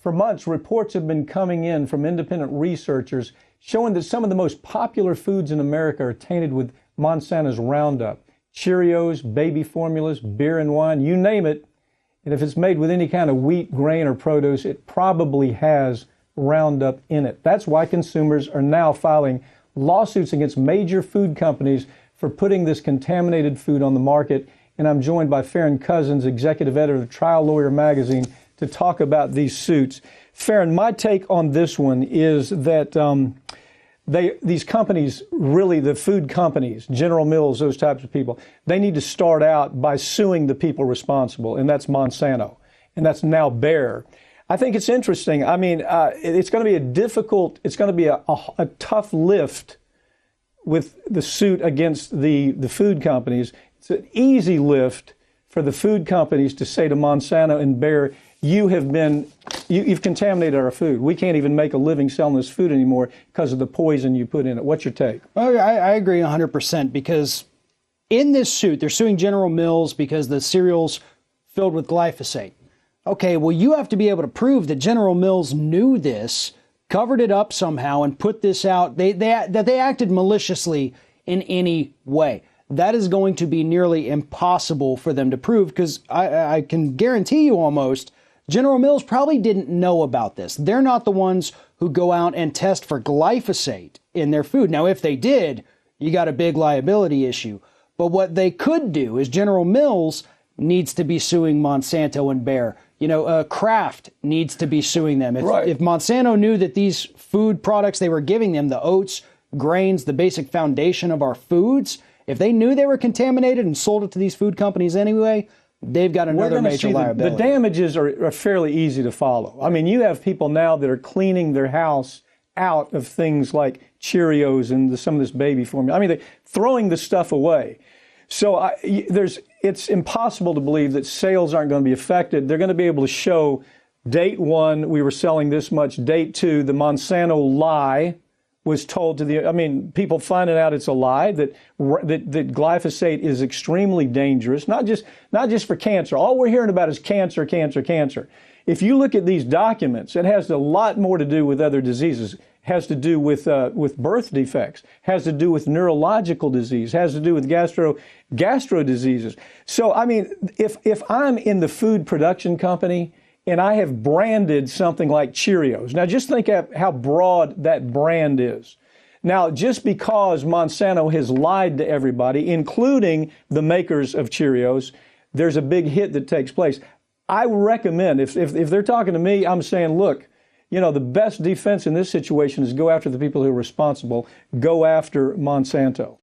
For months, reports have been coming in from independent researchers showing that some of the most popular foods in America are tainted with Monsanto's Roundup. Cheerios, baby formulas, beer and wine, you name it. And if it's made with any kind of wheat, grain, or produce, it probably has Roundup in it. That's why consumers are now filing lawsuits against major food companies for putting this contaminated food on the market. And I'm joined by Farron Cousins, executive editor of Trial Lawyer magazine, to talk about these suits. Farron, my take on this one is that these companies, really the food companies, General Mills, those types of people, they need to start out by suing the people responsible, and that's Monsanto, and that's now Bayer. I think it's interesting. I mean, it's going to be it's going to be a tough lift with the suit against the food companies. It's an easy lift for the food companies to say to Monsanto and Bayer, you've contaminated our food. We can't even make a living selling this food anymore because of the poison you put in it. What's your take? Well, I agree 100% because in this suit, they're suing General Mills because the cereal's filled with glyphosate. Okay, well, you have to be able to prove that General Mills knew this, covered it up somehow, and put this out, that they acted maliciously in any way. That is going to be nearly impossible for them to prove because I can guarantee you almost General Mills probably didn't know about this. They're not the ones who go out and test for glyphosate in their food. Now, if they did, you got a big liability issue. But what they could do is General Mills needs to be suing Monsanto and Bayer. You know, Kraft needs to be suing them. If Monsanto knew that these food products they were giving them, the oats, grains, the basic foundation of our foods, if they knew they were contaminated and sold it to these food companies anyway, they've got another major liability. The damages are fairly easy to follow. I mean, you have people now that are cleaning their house out of things like Cheerios and some of this baby formula. I mean, they're throwing the stuff away. So it's impossible to believe that sales aren't going to be affected. They're going to be able to show date one, we were selling this much. Date two, the Monsanto lie was told to people finding out it's a lie, that glyphosate is extremely dangerous, not just for cancer. All we're hearing about is cancer, cancer, cancer. If you look at these documents, it has a lot more to do with other diseases. It has to do with birth defects, has to do with neurological disease, has to do with gastro diseases. So, I mean, if I'm in the food production company and I have branded something like Cheerios. Now, just think of how broad that brand is. Now, just because Monsanto has lied to everybody, including the makers of Cheerios, there's a big hit that takes place. I recommend, if they're talking to me, I'm saying, look, you know, the best defense in this situation is go after the people who are responsible, go after Monsanto.